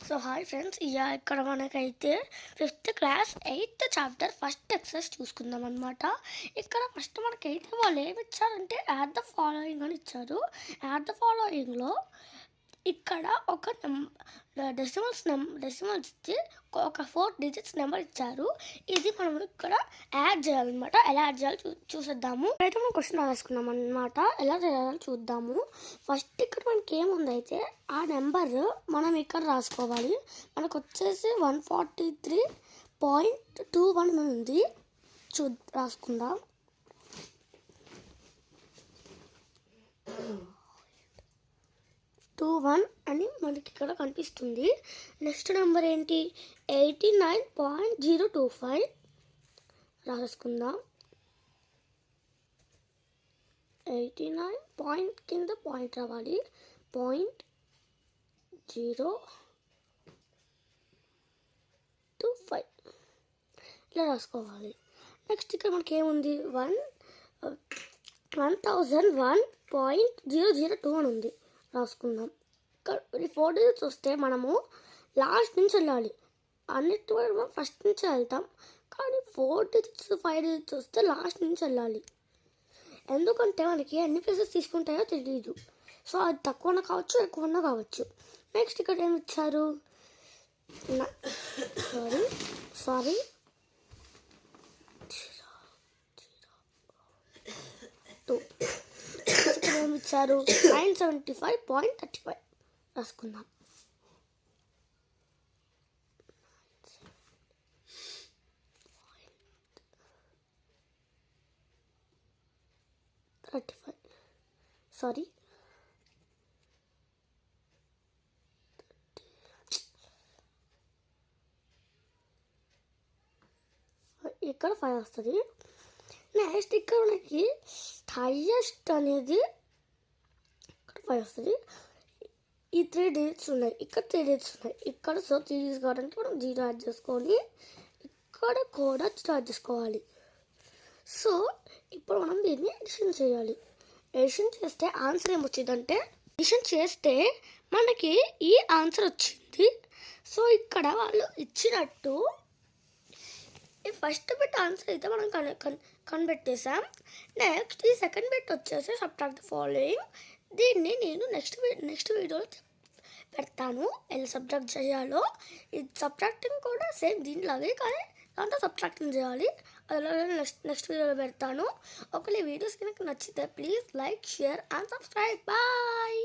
So hi friends, ఇక్కడ మనకైతే 5th class 8th chapter first exercise చూసుకుందాం అనమాట. ఇక్కడ ఫస్ట్ మనకైతే వాళ్ళు ఏమి ఇచ్చారంటే యాడ్ ద ఫాలోయింగ్ అని ఇచ్చారు. యాడ్ ద ఫాలోయింగ్లో ఇక్కడ ఒక డెసిమల్స్ ఇచ్చి ఒక 4 digits నెంబర్ ఇచ్చారు. ఇది మనం ఇక్కడ యాడ్ చేయాలన్నమాట. ఎలా యాడ్ చేయాలో చూసేద్దాము. అయితే మనం క్వశ్చన్ రాసుకున్నాం అనమాట. ఎలా చేయాలో చూద్దాము. ఫస్ట్ ఇక్కడ మనకి ఏముంది అయితే ఆ నెంబర్ మనం ఇక్కడ రాసుకోవాలి. మనకు వచ్చేసి 143.21 ఉంది. రాసుకుందాం. అని మనకి ఇక్కడ కనిపిస్తుంది. నెక్స్ట్ నెంబర్ ఏంటి? 89.025 రాసుకుందాం. 89 పాయింట్ కింద పాయింట్ రావాలి. 0.025 ఇలా రాసుకోవాలి. నెక్స్ట్ ఇక్కడ మనకి ఏముంది? 1001.002 అని ఉంది. రాసుకుందాం. ఇక్కడ 4 digits వస్తే మనము లాస్ట్ నుంచి వెళ్ళాలి. అన్నిటి మనం ఫస్ట్ నుంచి వెళ్తాం, కానీ 4 digits 5 digits వస్తే లాస్ట్ నుంచి వెళ్ళాలి. ఎందుకంటే మనకి ఎన్ని ప్లేసెస్ తీసుకుంటాయో తెలియదు. సో అది తక్కువన కావచ్చు, ఎక్కువన్నా కావచ్చు. నెక్స్ట్ ఇక్కడ ఏమి ఇచ్చారు? సారీ ఏమి ఇచ్చారు? 975.35 రాసుకుందాం. సారీ ఇక్కడ 5 వస్తుంది. నెక్స్ట్ ఇక్కడ మనకి హైయెస్ట్ అనేది ఇక్కడ 5 వస్తుంది. ఈ 3 digits ఉన్నాయి, ఇక్కడ 3 digits ఉన్నాయి. ఇక్కడ సో 3 digits కావడానికి మనం 0 యాడ్ చేసుకొని ఇక్కడ కూడా 0 యాడ్ చేసుకోవాలి. సో ఇప్పుడు మనం దీన్ని ఎడిషన్ చేయాలి. ఎడిషన్ చేస్తే ఆన్సర్ ఏమొచ్చిందంటే, ఎడిషన్ చేస్తే మనకి ఈ ఆన్సర్ వచ్చింది. సో ఇక్కడ వాళ్ళు ఇచ్చినట్టు ఈ ఫస్ట్ బిట్ ఆన్సర్ అయితే మనం కనిపెట్టేసాం. నెక్స్ట్ ఈ సెకండ్ బిట్ వచ్చేసి సబ్ట్రాక్ట్ ద ఫాలోయింగ్. దీన్ని నేను నెక్స్ట్ వీడియోలో పెడతాను ఎలా సబ్ట్రాక్ట్ చేయాలో. ఇది సబ్ట్రాక్టింగ్ కూడా సేమ్ దీనిలాగే, కానీ దాంట్లో సబ్ట్రాక్టింగ్ చేయాలి. అలా నెక్స్ట్ వీడియోలో పెడతాను. ఒకవేళ ఈ వీడియోస్ కనుక నచ్చితే please like, share and subscribe. Bye.